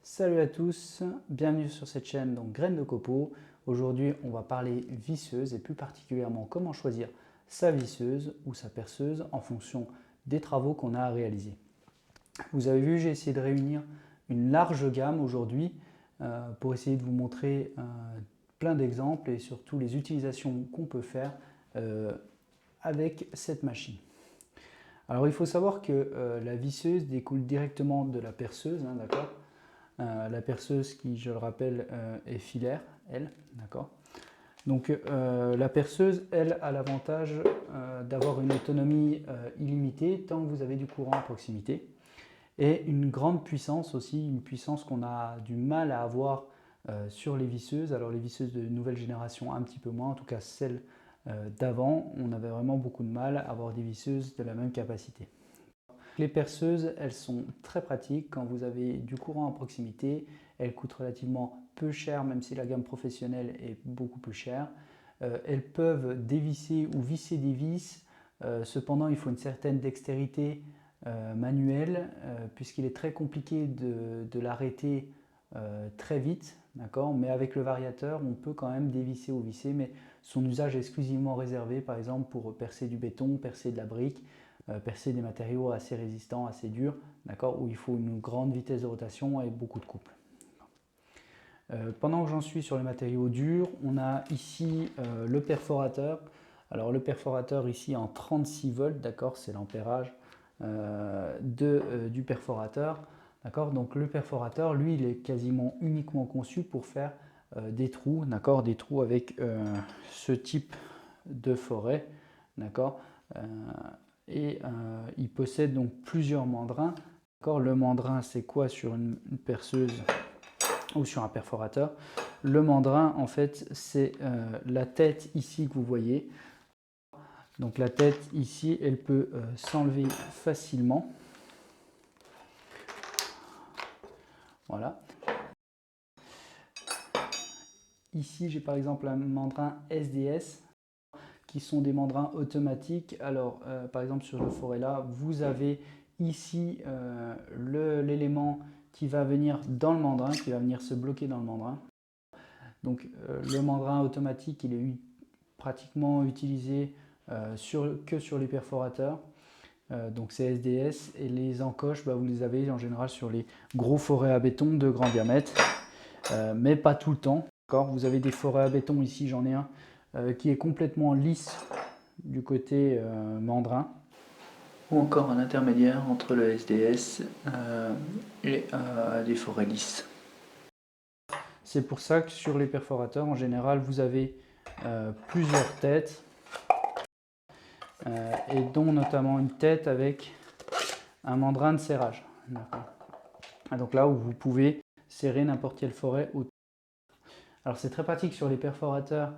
Salut à tous, bienvenue sur cette chaîne donc Graines de Copeaux. Aujourd'hui on va parler visseuse et plus particulièrement comment choisir sa visseuse ou sa perceuse en fonction des travaux qu'on a à réaliser. Vous avez vu, j'ai essayé de réunir une large gamme aujourd'hui pour essayer de vous montrer plein d'exemples et surtout les utilisations qu'on peut faire avec cette machine. Alors il faut savoir que la visseuse découle directement de la perceuse, hein, d'accord. La perceuse qui, je le rappelle, est filaire, elle, d'accord. Donc la perceuse, elle, a l'avantage d'avoir une autonomie illimitée tant que vous avez du courant à proximité et une grande puissance aussi, une puissance qu'on a du mal à avoir sur les visseuses. Alors les visseuses de nouvelle génération un petit peu moins, en tout cas celles d'avant, on avait vraiment beaucoup de mal à avoir des visseuses de la même capacité. Les perceuses, elles sont très pratiques quand vous avez du courant à proximité. Elles coûtent relativement peu cher, même si la gamme professionnelle est beaucoup plus chère. Elles peuvent dévisser ou visser des vis. Cependant, il faut une certaine dextérité manuelle, puisqu'il est très compliqué de l'arrêter très vite. Mais avec le variateur, on peut quand même dévisser ou visser, mais son usage est exclusivement réservé, par exemple, pour percer du béton, percer de la brique, percer des matériaux assez résistants, assez durs, où il faut une grande vitesse de rotation et beaucoup de couple. Pendant que j'en suis sur les matériaux durs, on a ici le perforateur. Alors le perforateur ici en 36 volts, d'accord, c'est l'ampérage du perforateur. Donc le perforateur, lui, il est quasiment uniquement conçu pour faire des trous, des trous avec ce type de forêt, d'accord. Et il possède donc plusieurs mandrins. Le mandrin, c'est quoi sur une perceuse ou sur un perforateur? Le mandrin, en fait, c'est la tête ici que vous voyez. Donc la tête ici, elle peut s'enlever facilement. Voilà. Ici, j'ai par exemple un mandrin SDS, qui sont des mandrins automatiques. Alors, par exemple, sur le forêt-là, vous avez ici l'élément qui va venir dans le mandrin, qui va venir se bloquer dans le mandrin. Donc, le mandrin automatique, il est pratiquement utilisé que sur les perforateurs. Donc, c'est SDS. Et les encoches, vous les avez en général sur les gros forêts à béton de grand diamètre, mais pas tout le temps. Vous avez des forêts à béton, ici j'en ai un qui est complètement lisse du côté mandrin, ou encore un intermédiaire entre le SDS et des forêts lisses. C'est pour ça que sur les perforateurs, en général, vous avez plusieurs têtes, et dont notamment une tête avec un mandrin de serrage. Donc là où vous pouvez serrer n'importe quelle forêt. Alors c'est très pratique sur les perforateurs,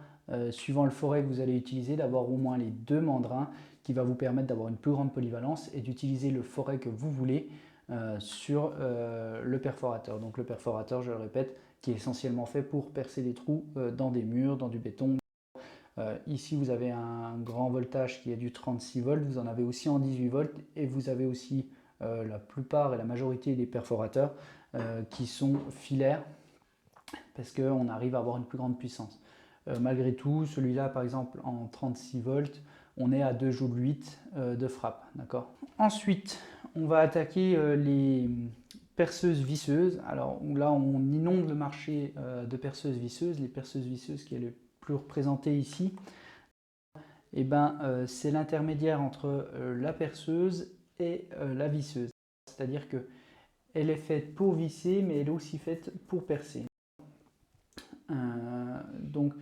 suivant le forêt que vous allez utiliser, d'avoir au moins les deux mandrins qui va vous permettre d'avoir une plus grande polyvalence et d'utiliser le forêt que vous voulez sur le perforateur. Donc le perforateur, je le répète, qui est essentiellement fait pour percer des trous dans des murs, dans du béton. Ici vous avez un grand voltage qui est du 36 volts, vous en avez aussi en 18 volts et vous avez aussi la plupart et la majorité des perforateurs qui sont filaires, parce qu'on arrive à avoir une plus grande puissance. Malgré tout, celui-là, par exemple, en 36 volts, on est à 2 joules 8 de frappe. Ensuite, on va attaquer les perceuses visseuses. Alors là, on inonde le marché de perceuses visseuses. Les perceuses visseuses qui est le plus représenté ici, c'est l'intermédiaire entre la perceuse et la visseuse. C'est-à-dire qu'elle est faite pour visser, mais elle est aussi faite pour percer. Donc,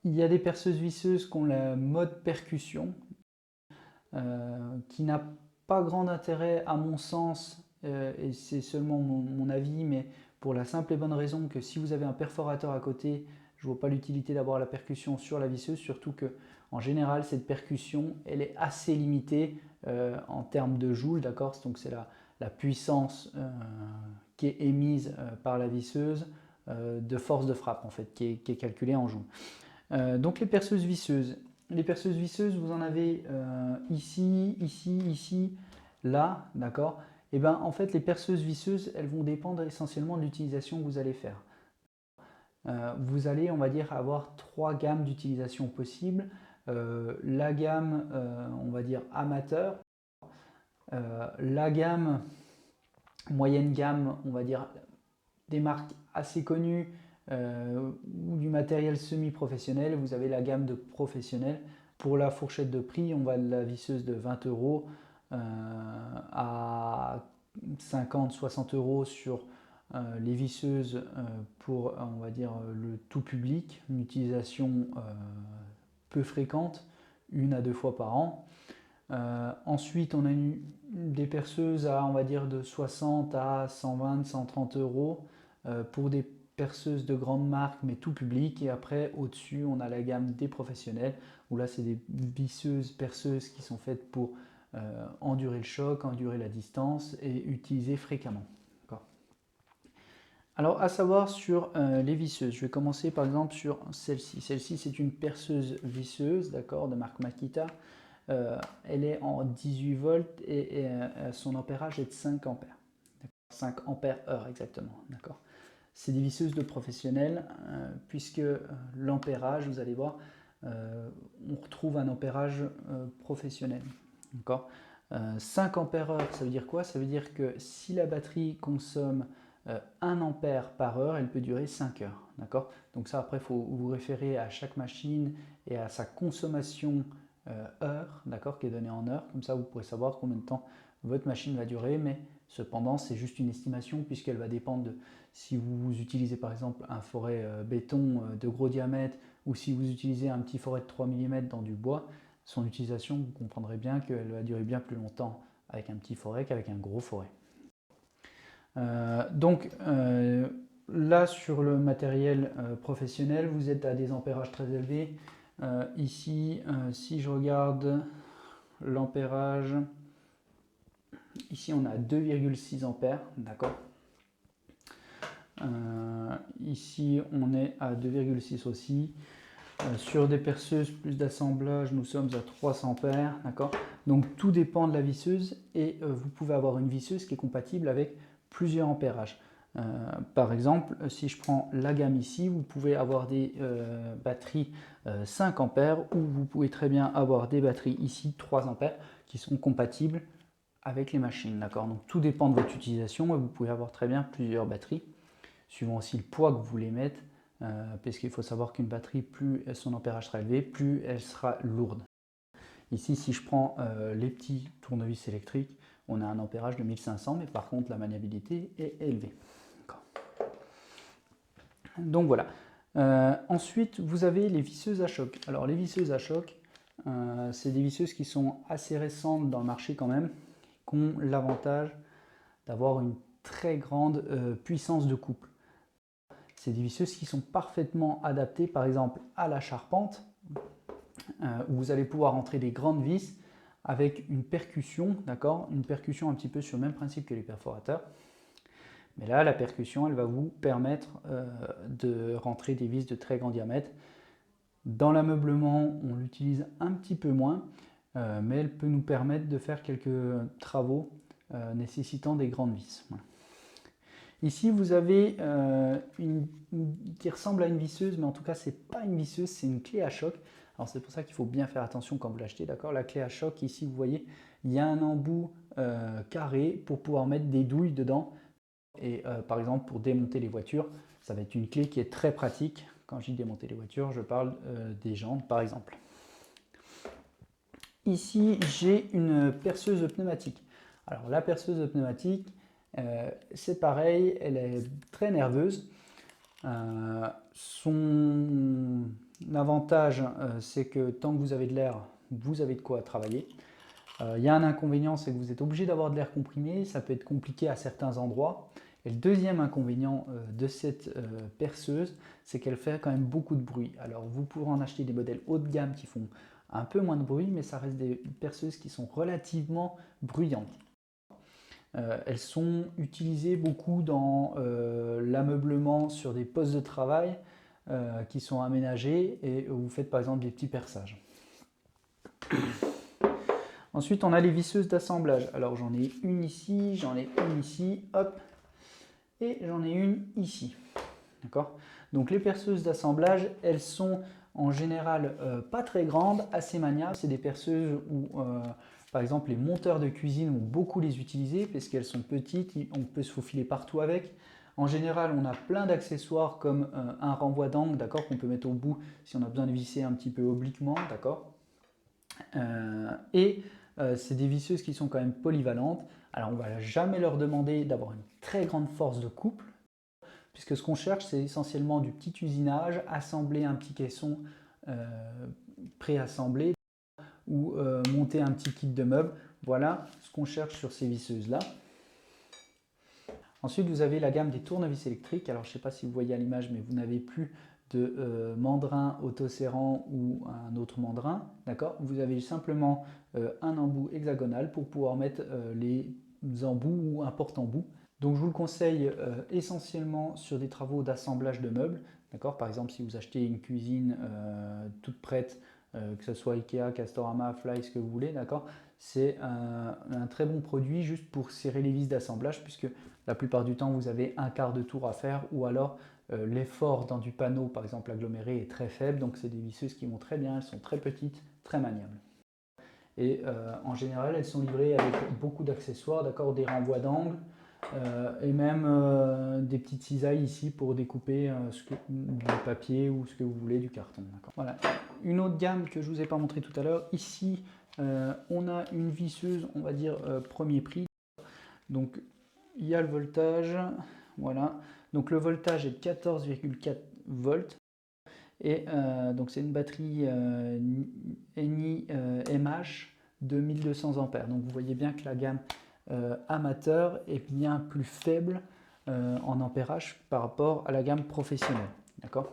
il y a des perceuses visseuses qui ont la mode percussion, qui n'a pas grand intérêt à mon sens, et c'est seulement mon avis, mais pour la simple et bonne raison que si vous avez un perforateur à côté, je ne vois pas l'utilité d'avoir la percussion sur la visseuse, surtout que en général cette percussion elle est assez limitée en termes de joules, donc c'est la puissance qui est émise par la visseuse de force de frappe en fait, qui est calculée en joules. Donc les perceuses visseuses. Les perceuses visseuses, vous en avez ici, ici, ici, là, d'accord. Et ben, en fait, les perceuses visseuses, elles vont dépendre essentiellement de l'utilisation que vous allez faire. Vous allez, on va dire, avoir 3 gammes d'utilisation possibles. La gamme, on va dire, amateur, la gamme, moyenne gamme, on va dire, des marques assez connues ou du matériel semi-professionnel. Vous avez la gamme de professionnel. Pour la fourchette de prix, on va de la visseuse de 20 € à 50-60 € sur les visseuses pour, on va dire, le tout public, une utilisation peu fréquente, 1 à 2 fois par an. Ensuite, on a des perceuses à, on va dire, de 60 à 120-130 € pour des perceuses de grande marque, mais tout public. Et après, au-dessus, on a la gamme des professionnels, où là, c'est des visseuses, perceuses qui sont faites pour endurer le choc, endurer la distance et utiliser fréquemment. Alors, à savoir sur les visseuses, je vais commencer par exemple sur celle-ci. Celle-ci, c'est une perceuse visseuse, d'accord, de marque Makita. Elle est en 18 volts et son ampérage est de 5 ampères. 5 ampères heure exactement, d'accord. C'est des visseuses de professionnels puisque l'ampérage, vous allez voir, on retrouve un ampérage professionnel, d'accord. 5 ampères heure, ça veut dire quoi? Ça veut dire que si la batterie consomme 1 ampère par heure, elle peut durer 5 heures, d'accord. Donc ça, après, il faut vous référer à chaque machine et à sa consommation heure, d'accord, qui est donnée en heures. Comme ça, vous pourrez savoir combien de temps votre machine va durer, mais cependant, c'est juste une estimation puisqu'elle va dépendre de si vous utilisez par exemple un forêt béton de gros diamètre ou si vous utilisez un petit forêt de 3 mm dans du bois. Son utilisation, vous comprendrez bien qu'elle va durer bien plus longtemps avec un petit forêt qu'avec un gros forêt. Là, sur le matériel professionnel, vous êtes à des ampérages très élevés. Ici, si je regarde l'ampérage, ici on a 2,6 ampères, d'accord. Ici on est à 2,6 aussi. Sur des perceuses plus d'assemblage, nous sommes à 300 ampères, d'accord. Donc tout dépend de la visseuse et vous pouvez avoir une visseuse qui est compatible avec plusieurs ampérages. Par exemple, si je prends la gamme ici, vous pouvez avoir des batteries 5 ampères ou vous pouvez très bien avoir des batteries ici 3 ampères qui sont compatibles avec les machines, d'accord. Donc tout dépend de votre utilisation et vous pouvez avoir très bien plusieurs batteries, suivant aussi le poids que vous voulez mettre, parce qu'il faut savoir qu'une batterie, plus son ampérage sera élevé, plus elle sera lourde. Ici, si je prends les petits tournevis électriques, on a un ampérage de 1500, mais par contre la maniabilité est élevée. Donc voilà. Ensuite, vous avez les visseuses à choc. Alors les visseuses à choc, c'est des visseuses qui sont assez récentes dans le marché quand même, qui ont l'avantage d'avoir une très grande puissance de couple. C'est des visseuses qui sont parfaitement adaptées par exemple à la charpente, où vous allez pouvoir entrer des grandes vis avec une percussion, d'accord, une percussion un petit peu sur le même principe que les perforateurs. Mais là, la percussion, elle va vous permettre de rentrer des vis de très grand diamètre. Dans l'ameublement, on l'utilise un petit peu moins, mais elle peut nous permettre de faire quelques travaux nécessitant des grandes vis. Voilà. Ici, vous avez une qui ressemble à une visseuse, mais en tout cas, ce n'est pas une visseuse, c'est une clé à choc. Alors, c'est pour ça qu'il faut bien faire attention quand vous l'achetez, d'accord. La clé à choc, ici, vous voyez, il y a un embout carré pour pouvoir mettre des douilles dedans. Et par exemple, pour démonter les voitures, ça va être une clé qui est très pratique. Quand je dis démonter les voitures, je parle des jantes, par exemple. Ici, j'ai une perceuse pneumatique. Alors, la perceuse pneumatique, c'est pareil, elle est très nerveuse. Son avantage, c'est que tant que vous avez de l'air, vous avez de quoi travailler. Il y a un inconvénient, c'est que vous êtes obligé d'avoir de l'air comprimé, ça peut être compliqué à certains endroits. Et le deuxième inconvénient de cette perceuse, c'est qu'elle fait quand même beaucoup de bruit. Alors vous pourrez en acheter des modèles haut de gamme qui font un peu moins de bruit, mais ça reste des perceuses qui sont relativement bruyantes. Elles sont utilisées beaucoup dans l'ameublement sur des postes de travail qui sont aménagés et où vous faites par exemple des petits perçages. Ensuite, on a les visseuses d'assemblage. Alors, j'en ai une ici, j'en ai une ici, hop, et j'en ai une ici. D'accord? Donc, les perceuses d'assemblage, elles sont en général pas très grandes, assez maniables. C'est des perceuses où, par exemple, les monteurs de cuisine vont beaucoup les utiliser parce qu'elles sont petites, on peut se faufiler partout avec. En général, on a plein d'accessoires comme un renvoi d'angle, d'accord, qu'on peut mettre au bout si on a besoin de visser un petit peu obliquement, d'accord. C'est des visseuses qui sont quand même polyvalentes. Alors, on ne va jamais leur demander d'avoir une très grande force de couple, puisque ce qu'on cherche, c'est essentiellement du petit usinage, assembler un petit caisson préassemblé ou monter un petit kit de meubles. Voilà ce qu'on cherche sur ces visseuses-là. Ensuite, vous avez la gamme des tournevis électriques. Alors, je ne sais pas si vous voyez à l'image, mais vous n'avez plus de mandrin autoserrant ou un autre mandrin. D'accord? Vous avez simplement un embout hexagonal pour pouvoir mettre les embouts ou un porte-embout. Donc, je vous le conseille essentiellement sur des travaux d'assemblage de meubles. D'accord? Par exemple, si vous achetez une cuisine toute prête, que ce soit Ikea, Castorama, Fly, ce que vous voulez, d'accord? C'est un très bon produit juste pour serrer les vis d'assemblage, puisque la plupart du temps, vous avez un quart de tour à faire, ou alors l'effort dans du panneau, par exemple aggloméré, est très faible. Donc, c'est des visseuses qui vont très bien, elles sont très petites, très maniables. Et en général, elles sont livrées avec beaucoup d'accessoires, d'accord, des renvois d'angle, et même des petites cisailles ici pour découper du papier ou ce que vous voulez, du carton. Voilà. Une autre gamme que je ne vous ai pas montré tout à l'heure, ici on a une visseuse, on va dire premier prix. Donc il y a le voltage, voilà. Donc le voltage est de 14,4 volts. Et donc c'est une batterie NI MH de 1200 ampères. Donc vous voyez bien que la gamme amateur est bien plus faible en ampérage par rapport à la gamme professionnelle. D'accord?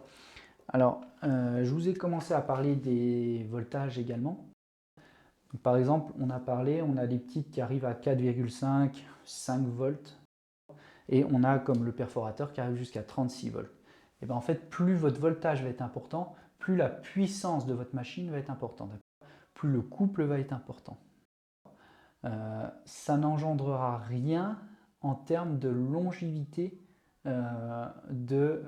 Alors, je vous ai commencé à parler des voltages également. Donc, par exemple, on a des petites qui arrivent à 4,5, 5 volts. Et on a comme le perforateur qui arrive jusqu'à 36 volts. Et bien en fait, plus votre voltage va être important, plus la puissance de votre machine va être importante. Plus le couple va être important. Ça n'engendrera rien en termes de longévité de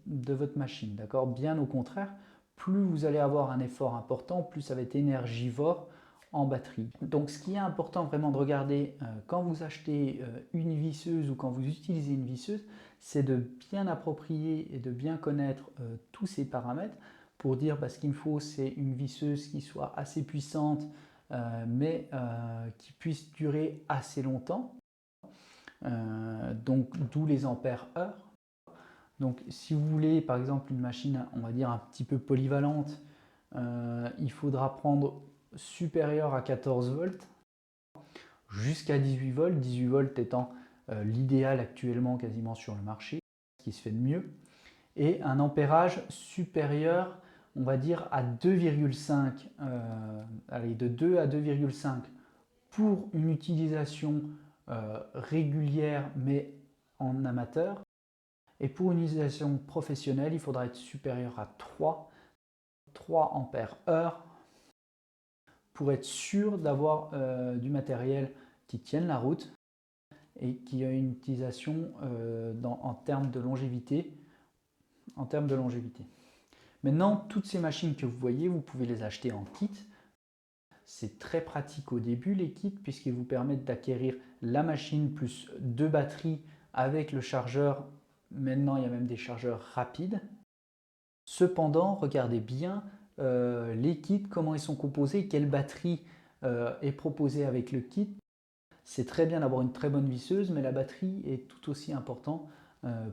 votre machine. D'accord? Bien au contraire, plus vous allez avoir un effort important, plus ça va être énergivore en batterie. Donc ce qui est important vraiment de regarder quand vous achetez une visseuse ou quand vous utilisez une visseuse, c'est de bien approprier et de bien connaître tous ces paramètres pour dire ce qu'il me faut, c'est une visseuse qui soit assez puissante, mais qui puisse durer assez longtemps. Donc d'où les ampères heure. Donc si vous voulez par exemple une machine, on va dire un petit peu polyvalente, il faudra prendre supérieur à 14 volts jusqu'à 18 volts, 18 volts étant l'idéal actuellement quasiment sur le marché, ce qui se fait de mieux, et un ampérage supérieur, on va dire à 2,5, allez, de 2 à 2,5 pour une utilisation régulière mais en amateur, et pour une utilisation professionnelle, il faudra être supérieur à 3 ampères heure pour être sûr d'avoir du matériel qui tienne la route et qui a une utilisation en termes de longévité. Maintenant, toutes ces machines que vous voyez, vous pouvez les acheter en kit. C'est très pratique au début les kits puisqu'ils vous permettent d'acquérir la machine plus 2 batteries avec le chargeur. Maintenant, il y a même des chargeurs rapides. Cependant, regardez bien les kits, comment ils sont composés, quelle batterie est proposée avec le kit. C'est très bien d'avoir une très bonne visseuse, mais la batterie est tout aussi importante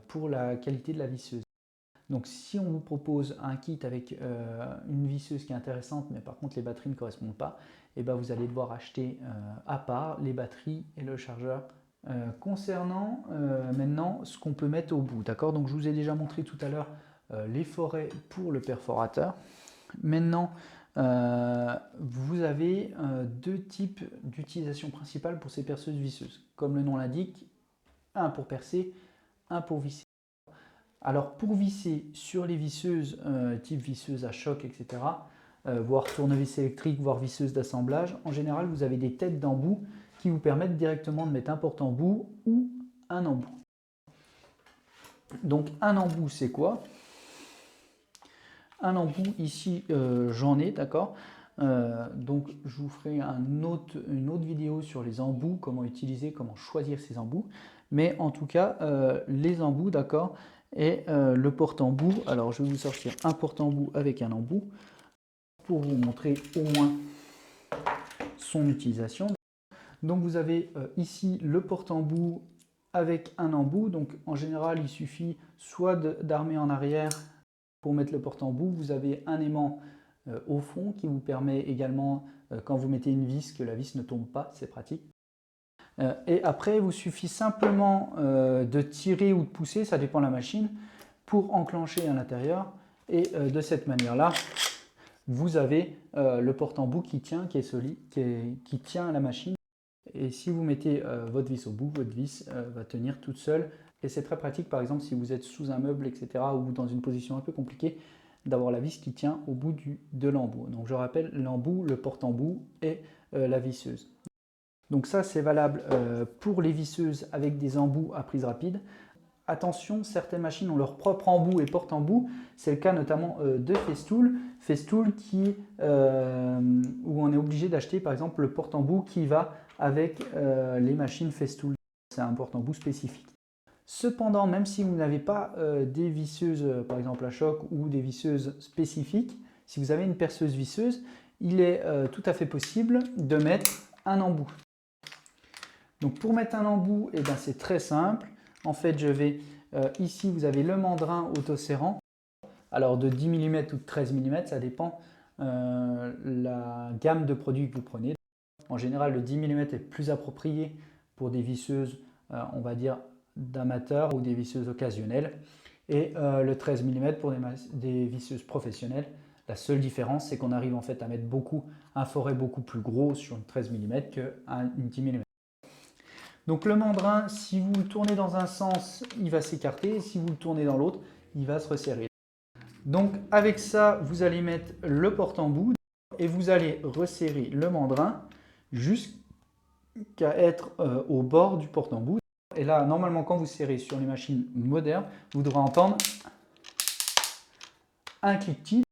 pour la qualité de la visseuse. Donc si on vous propose un kit avec une visseuse qui est intéressante, mais par contre les batteries ne correspondent pas, et ben vous allez devoir acheter à part les batteries et le chargeur. Concernant maintenant ce qu'on peut mettre au bout, d'accord? Donc je vous ai déjà montré tout à l'heure les forets pour le perforateur. Maintenant, vous avez deux types d'utilisation principale pour ces perceuses visseuses. Comme le nom l'indique, un pour percer, un pour visser. Alors pour visser sur les visseuses, type visseuse à choc, etc., voire tournevis électrique, voire visseuse d'assemblage, en général, vous avez des têtes d'embout qui vous permettent directement de mettre un porte-embout ou un embout. Donc un embout, c'est quoi? Un embout, ici, j'en ai, d'accord? Donc je vous ferai une autre vidéo sur les embouts, comment utiliser, comment choisir ces embouts. Mais en tout cas, les embouts, d'accord? Et le porte-embout, alors je vais vous sortir un porte-embout avec un embout pour vous montrer au moins son utilisation. Donc vous avez ici le porte-embout avec un embout. Donc en général, il suffit soit d'armer en arrière pour mettre le porte-embout. Vous avez un aimant au fond qui vous permet également, quand vous mettez une vis, que la vis ne tombe pas, c'est pratique. Et après, il vous suffit simplement de tirer ou de pousser, ça dépend de la machine, pour enclencher à l'intérieur. Et de cette manière-là, vous avez le porte-embout qui tient, qui est solide, qui tient à la machine. Et si vous mettez votre vis au bout, votre vis va tenir toute seule. Et c'est très pratique, par exemple, si vous êtes sous un meuble, etc., ou dans une position un peu compliquée, d'avoir la vis qui tient au bout de l'embout. Donc je rappelle, l'embout, le porte-embout et la visseuse. Donc ça, c'est valable pour les visseuses avec des embouts à prise rapide. Attention, certaines machines ont leur propre embout et porte-embout. C'est le cas notamment de Festool. Festool où on est obligé d'acheter par exemple le porte-embout qui va avec les machines Festool. C'est un porte-embout spécifique. Cependant, même si vous n'avez pas des visseuses par exemple à choc ou des visseuses spécifiques, si vous avez une perceuse visseuse, il est tout à fait possible de mettre un embout. Donc pour mettre un embout, eh ben, c'est très simple. En fait, je vais ici, vous avez le mandrin autoserrant. Alors de 10 mm ou de 13 mm, ça dépend la gamme de produits que vous prenez. En général, le 10 mm est plus approprié pour des visseuses, on va dire, d'amateurs ou des visseuses occasionnelles. Et le 13 mm pour des visseuses professionnelles. La seule différence, c'est qu'on arrive en fait à mettre un forêt beaucoup plus gros sur une 13 mm qu'une 10 mm. Donc le mandrin, si vous le tournez dans un sens, il va s'écarter. Si vous le tournez dans l'autre, il va se resserrer. Donc avec ça, vous allez mettre le porte-embout et vous allez resserrer le mandrin jusqu'à être au bord du porte-embout. Et là, normalement, quand vous serrez sur les machines modernes, vous devrez entendre un cliquetis.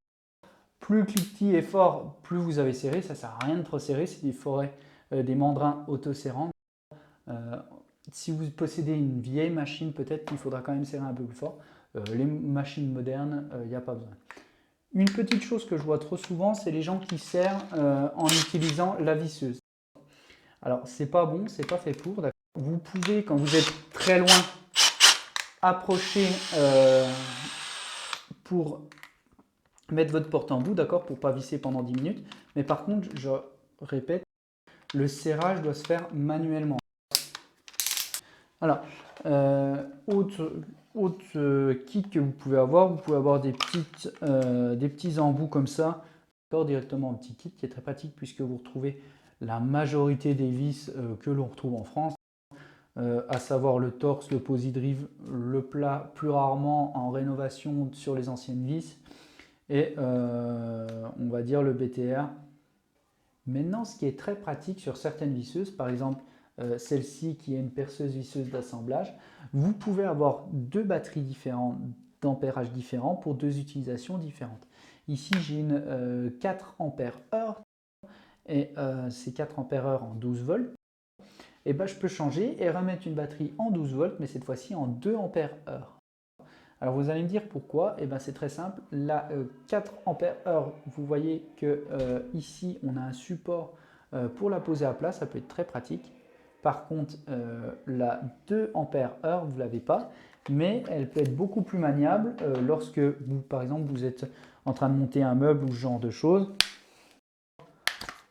Plus le cliquetis est fort, plus vous avez serré. Ça ne sert à rien de trop serrer, c'est des forêts, des mandrins autoserrants. Si vous possédez une vieille machine, peut-être qu'il faudra quand même serrer un peu plus fort. Les machines modernes, il n'y a pas besoin. Une petite chose que je vois trop souvent, c'est les gens qui serrent en utilisant la visseuse. Alors, c'est pas bon, c'est pas fait pour. Vous pouvez, quand vous êtes très loin, approcher pour mettre votre porte-embout, d'accord, pour ne pas visser pendant 10 minutes. Mais par contre, je répète, le serrage doit se faire manuellement. Alors, autre kit que vous pouvez avoir des petits embouts comme ça, directement en petit kit qui est très pratique puisque vous retrouvez la majorité des vis que l'on retrouve en France, à savoir le torse, le posi-drive, le plat, plus rarement en rénovation sur les anciennes vis, et on va dire le BTR. Maintenant, ce qui est très pratique sur certaines visseuses, par exemple celle-ci qui est une perceuse visseuse d'assemblage, vous pouvez avoir deux batteries différentes, d'ampérage différents pour deux utilisations différentes. Ici, j'ai une 4 ampères heure et c'est 4 ampères heure en 12 volts. Et ben, je peux changer et remettre une batterie en 12 volts, mais cette fois-ci en 2 ampères heure. Alors vous allez me dire pourquoi? Et ben, c'est très simple. La 4 ampères heure, vous voyez que ici on a un support pour la poser à plat, ça peut être très pratique. Par contre, la 2 ampères heure, vous ne l'avez pas, mais elle peut être beaucoup plus maniable lorsque vous, par exemple, vous êtes en train de monter un meuble ou ce genre de choses.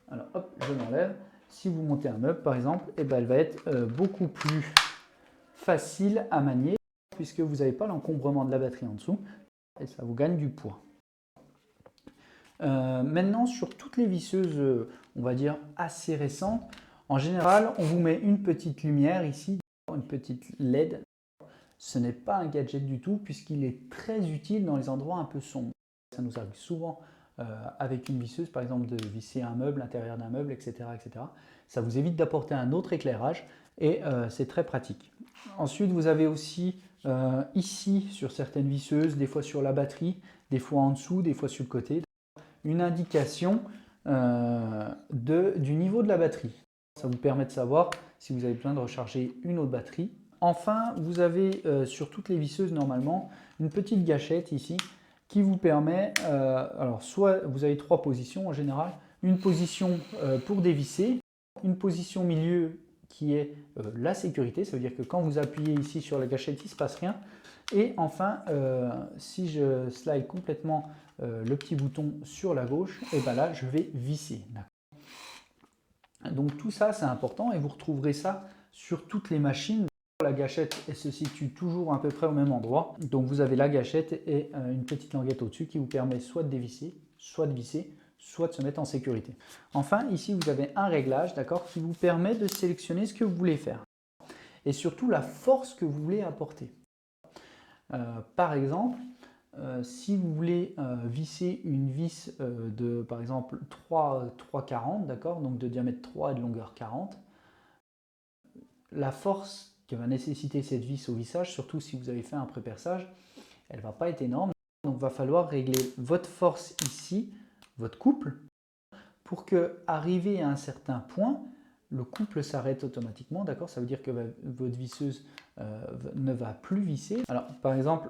Alors hop, je l'enlève. Si vous montez un meuble, par exemple, et ben, elle va être beaucoup plus facile à manier puisque vous n'avez pas l'encombrement de la batterie en dessous et ça vous gagne du poids. Maintenant, sur toutes les visseuses, on va dire assez récentes, en général, on vous met une petite lumière ici, une petite LED. Ce n'est pas un gadget du tout puisqu'il est très utile dans les endroits un peu sombres. Ça nous arrive souvent avec une visseuse, par exemple de visser un meuble, l'intérieur d'un meuble, etc., etc. Ça vous évite d'apporter un autre éclairage et c'est très pratique. Ensuite, vous avez aussi ici, sur certaines visseuses, des fois sur la batterie, des fois en dessous, des fois sur le côté, une indication du niveau de la batterie. Ça vous permet de savoir si vous avez besoin de recharger une autre batterie. Enfin, vous avez sur toutes les visseuses normalement une petite gâchette ici qui vous permet, alors soit vous avez 3 positions en général, une position pour dévisser, une position milieu qui est la sécurité, ça veut dire que quand vous appuyez ici sur la gâchette, il ne se passe rien. Et enfin, si je slide complètement le petit bouton sur la gauche, et bien là, je vais visser. Donc tout ça, c'est important et vous retrouverez ça sur toutes les machines. La gâchette elle se situe toujours à peu près au même endroit. Donc vous avez la gâchette et une petite languette au-dessus qui vous permet soit de dévisser, soit de visser, soit de se mettre en sécurité. Enfin, ici, vous avez un réglage, d'accord, qui vous permet de sélectionner ce que vous voulez faire et surtout la force que vous voulez apporter. Par exemple, si vous voulez visser une vis de, par exemple, 3,40, d'accord, donc de diamètre 3 et de longueur 40, la force que va nécessiter cette vis au vissage, surtout si vous avez fait un pré-perçage, elle ne va pas être énorme. Donc, il va falloir régler votre force ici, votre couple, pour que, arrivé à un certain point, le couple s'arrête automatiquement, d'accord? Ça veut dire que votre visseuse ne va plus visser. Alors, par exemple,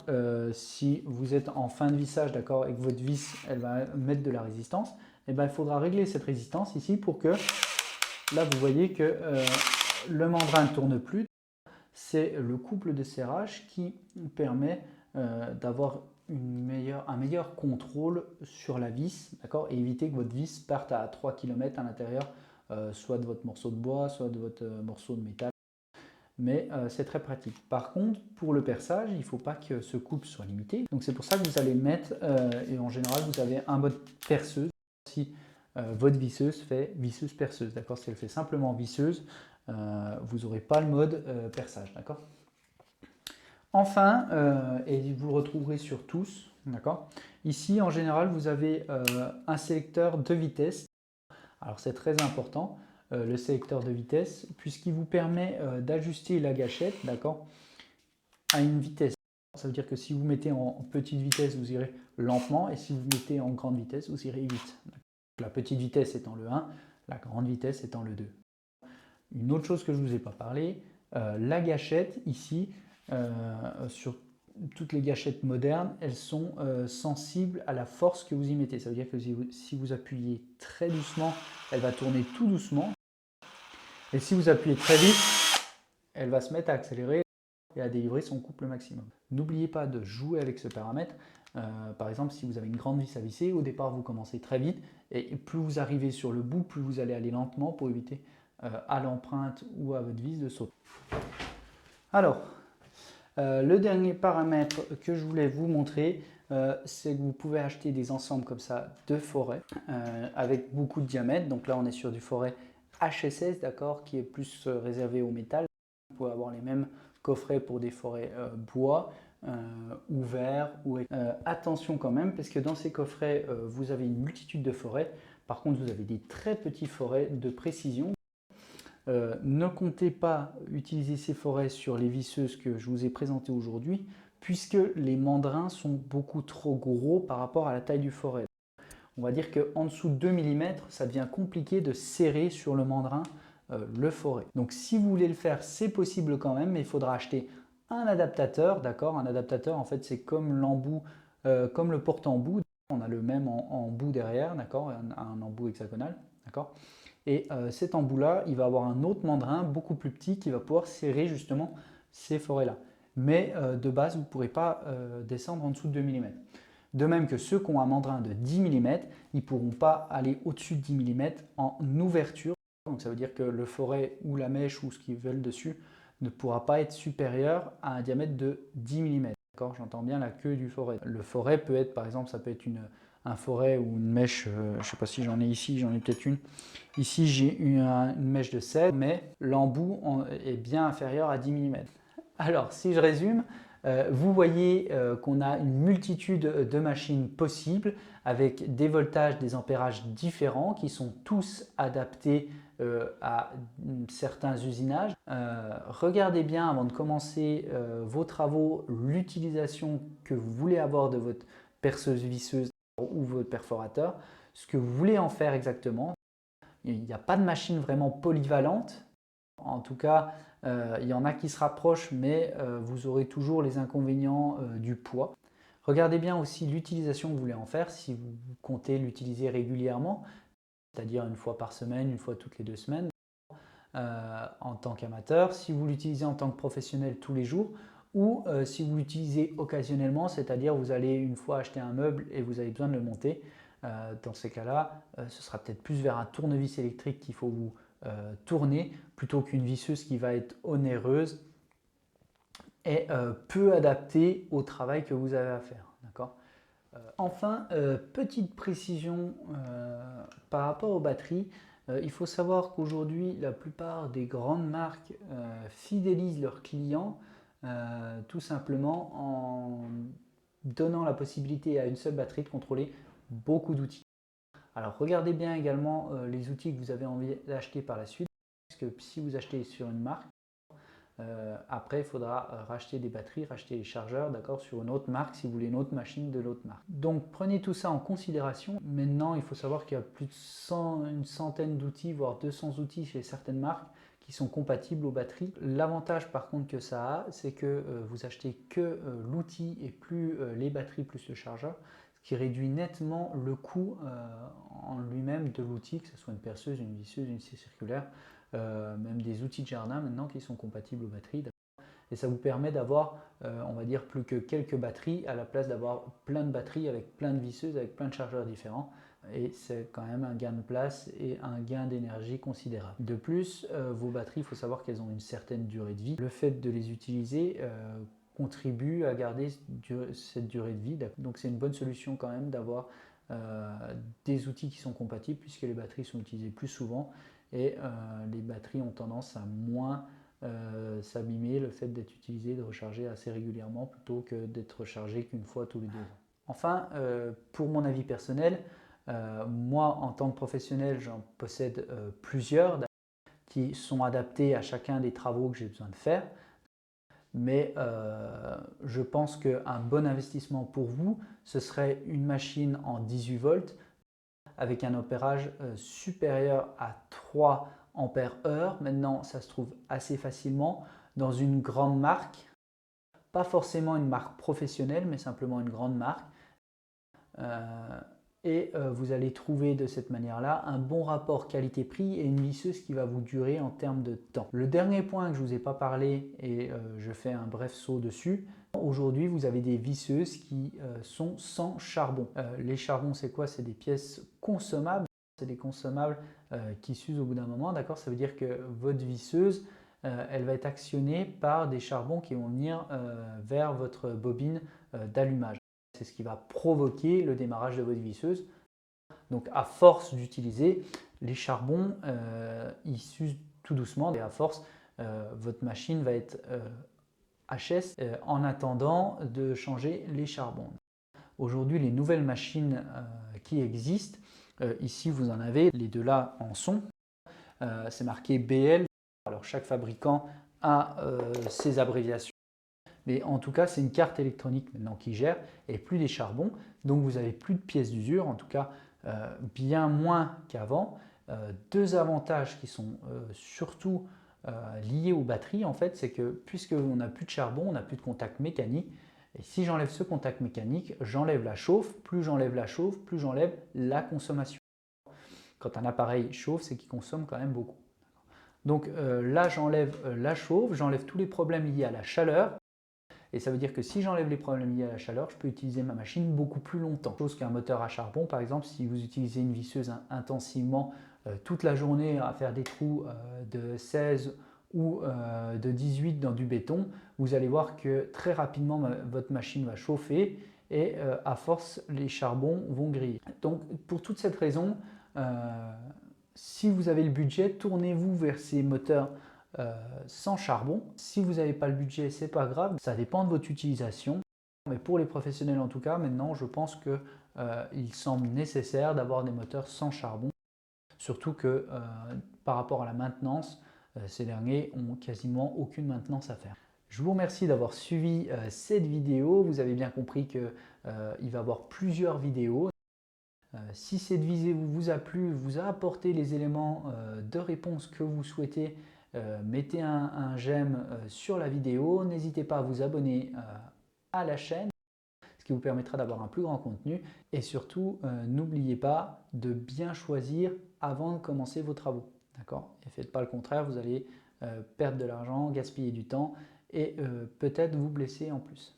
si vous êtes en fin de vissage, d'accord, et que votre vis, elle va mettre de la résistance, eh ben, il faudra régler cette résistance ici pour que, là, vous voyez que le mandrin ne tourne plus. C'est le couple de serrage qui permet d'avoir un meilleur contrôle sur la vis, d'accord, et éviter que votre vis parte à 3 km à l'intérieur, soit de votre morceau de bois, soit de votre morceau de métal. Mais c'est très pratique. Par contre, pour le perçage, il ne faut pas que ce couple soit limité. Donc c'est pour ça que vous allez mettre, et en général, vous avez un mode perceuse. Si votre visseuse fait visseuse-perceuse, d'accord, si elle fait simplement visseuse, vous n'aurez pas le mode perçage, d'accord. Enfin, et vous le retrouverez sur tous, d'accord. Ici, en général, vous avez un sélecteur de vitesse. Alors, c'est très important, le sélecteur de vitesse, puisqu'il vous permet d'ajuster la gâchette, d'accord, à une vitesse. Ça veut dire que si vous mettez en petite vitesse, vous irez lentement, et si vous mettez en grande vitesse, vous irez vite. La petite vitesse étant le 1, la grande vitesse étant le 2. Une autre chose que je ne vous ai pas parlé, la gâchette ici, sur toutes les gâchettes modernes, elles sont sensibles à la force que vous y mettez. Ça veut dire que si vous appuyez très doucement, elle va tourner tout doucement. Et si vous appuyez très vite, elle va se mettre à accélérer et à délivrer son couple maximum. N'oubliez pas de jouer avec ce paramètre. Par exemple, si vous avez une grande vis à visser, au départ vous commencez très vite et plus vous arrivez sur le bout, plus vous allez aller lentement pour éviter à l'empreinte ou à votre vis de sauter. Alors, le dernier paramètre que je voulais vous montrer, c'est que vous pouvez acheter des ensembles comme ça de forêt avec beaucoup de diamètre. Donc là, on est sur du forêt HSS, d'accord, qui est plus réservé au métal. Vous pouvez avoir les mêmes coffrets pour des forêts bois ou verre. Attention quand même, parce que dans ces coffrets, vous avez une multitude de forêts. Par contre, vous avez des très petits forêts de précision. Ne comptez pas utiliser ces forêts sur les visseuses que je vous ai présentées aujourd'hui, puisque les mandrins sont beaucoup trop gros par rapport à la taille du forêt. On va dire qu'en dessous de 2 mm, ça devient compliqué de serrer sur le mandrin le forêt. Donc si vous voulez le faire, c'est possible quand même, mais il faudra acheter un adaptateur, d'accord. Un adaptateur, en fait, c'est comme l'embout, comme le porte-embout. On a le même en bout derrière, d'accord, un embout hexagonal, d'accord. Et cet embout-là, il va avoir un autre mandrin beaucoup plus petit qui va pouvoir serrer justement ces forêts-là. Mais de base, vous ne pourrez pas descendre en dessous de 2 mm. De même que ceux qui ont un mandrin de 10 mm, ils ne pourront pas aller au-dessus de 10 mm en ouverture. Donc ça veut dire que le forêt ou la mèche ou ce qu'ils veulent dessus ne pourra pas être supérieur à un diamètre de 10 mm. J'entends bien la queue du forêt. Le forêt peut être, par exemple, ça peut être un forêt ou une mèche, je ne sais pas si j'en ai ici, j'en ai peut-être une. Ici, j'ai une mèche de 16, mais l'embout est bien inférieur à 10 mm. Alors, si je résume, Vous voyez qu'on a une multitude de machines possibles avec des voltages, des ampérages différents qui sont tous adaptés à certains usinages. Regardez bien avant de commencer vos travaux l'utilisation que vous voulez avoir de votre perceuse visseuse ou votre perforateur, ce que vous voulez en faire exactement. Il n'y a pas de machine vraiment polyvalente. En tout cas, il y en a qui se rapprochent, mais vous aurez toujours les inconvénients du poids. Regardez bien aussi l'utilisation que vous voulez en faire, si vous comptez l'utiliser régulièrement, c'est-à-dire une fois par semaine, une fois toutes les 2 semaines, en tant qu'amateur, si vous l'utilisez en tant que professionnel tous les jours, ou si vous l'utilisez occasionnellement, c'est-à-dire vous allez une fois acheter un meuble et vous avez besoin de le monter. Dans ces cas-là, ce sera peut-être plus vers un tournevis électrique qu'il faut vous tourner plutôt qu'une visseuse qui va être onéreuse et peu adaptée au travail que vous avez à faire. D'accord ? Enfin, petite précision par rapport aux batteries, il faut savoir qu'aujourd'hui, la plupart des grandes marques fidélisent leurs clients tout simplement en donnant la possibilité à une seule batterie de contrôler beaucoup d'outils. Alors regardez bien également les outils que vous avez envie d'acheter par la suite, parce que si vous achetez sur une marque, après il faudra racheter des batteries, racheter les chargeurs, d'accord, sur une autre marque si vous voulez une autre machine de l'autre marque. Donc prenez tout ça en considération. Maintenant il faut savoir qu'il y a plus de une centaine d'outils, voire 200 outils chez certaines marques qui sont compatibles aux batteries. L'avantage par contre que ça a, c'est que vous achetez que l'outil et plus les batteries plus le chargeur, ce qui réduit nettement le coût en lui-même de l'outil, que ce soit une perceuse, une visseuse, une scie circulaire, même des outils de jardin maintenant qui sont compatibles aux batteries. Et ça vous permet d'avoir, on va dire, plus que quelques batteries à la place d'avoir plein de batteries avec plein de visseuses, avec plein de chargeurs différents. Et c'est quand même un gain de place et un gain d'énergie considérable. De plus, vos batteries, il faut savoir qu'elles ont une certaine durée de vie. Le fait de les utiliser contribue à garder cette durée de vie. Donc c'est une bonne solution quand même d'avoir des outils qui sont compatibles puisque les batteries sont utilisées plus souvent et les batteries ont tendance à moins s'abîmer, le fait d'être utilisé, de recharger assez régulièrement plutôt que d'être rechargé qu'une fois tous les 2 ans. Enfin, pour mon avis personnel, moi en tant que professionnel, j'en possède plusieurs qui sont adaptés à chacun des travaux que j'ai besoin de faire. Mais je pense qu'un bon investissement pour vous, ce serait une machine en 18 volts avec un ampérage supérieur à 3 ampères heure. Maintenant, ça se trouve assez facilement dans une grande marque, pas forcément une marque professionnelle, mais simplement une grande marque. Vous allez trouver de cette manière-là un bon rapport qualité-prix et une visseuse qui va vous durer en termes de temps. Le dernier point que je ne vous ai pas parlé, et je fais un bref saut dessus, aujourd'hui vous avez des visseuses qui sont sans charbon. Les charbons, c'est quoi? C'est des pièces consommables. C'est des consommables qui s'usent au bout d'un moment, d'accord? Ça veut dire que votre visseuse, elle va être actionnée par des charbons qui vont venir vers votre bobine d'allumage. C'est ce qui va provoquer le démarrage de votre visseuse. Donc à force d'utiliser les charbons, ils s'usent tout doucement et à force, votre machine va être HS en attendant de changer les charbons. Aujourd'hui, les nouvelles machines qui existent, ici vous en avez, les deux là en sont, c'est marqué BL. Alors chaque fabricant a ses abréviations. Mais en tout cas, c'est une carte électronique maintenant qui gère et plus des charbons. Donc vous n'avez plus de pièces d'usure, en tout cas bien moins qu'avant. Deux avantages qui sont surtout liés aux batteries, en fait, c'est que puisqu'on n'a plus de charbon, on n'a plus de contact mécanique. Et si j'enlève ce contact mécanique, j'enlève la chauffe. Plus j'enlève la chauffe, plus j'enlève la consommation. Quand un appareil chauffe, c'est qu'il consomme quand même beaucoup. Donc là, j'enlève la chauffe, j'enlève tous les problèmes liés à la chaleur. Et ça veut dire que si j'enlève les problèmes liés à la chaleur, je peux utiliser ma machine beaucoup plus longtemps. Chose qu'un moteur à charbon, par exemple, si vous utilisez une visseuse intensivement toute la journée à faire des trous de 16 ou de 18 dans du béton, vous allez voir que très rapidement votre machine va chauffer et à force les charbons vont griller. Donc pour toute cette raison, si vous avez le budget, tournez-vous vers ces moteurs sans charbon. Si vous n'avez pas le budget, c'est pas grave, ça dépend de votre utilisation. Mais pour les professionnels en tout cas, maintenant je pense qu'il semble nécessaire d'avoir des moteurs sans charbon. Surtout que par rapport à la maintenance, ces derniers ont quasiment aucune maintenance à faire. Je vous remercie d'avoir suivi cette vidéo. Vous avez bien compris qu'il va y avoir plusieurs vidéos. Si cette vidéo vous a plu, vous a apporté les éléments de réponse que vous souhaitez, mettez un j'aime sur la vidéo. N'hésitez pas à vous abonner à la chaîne, ce qui vous permettra d'avoir un plus grand contenu. Et surtout, n'oubliez pas de bien choisir avant de commencer vos travaux. D'accord? Et faites pas le contraire, vous allez perdre de l'argent, gaspiller du temps et peut-être vous blesser en plus.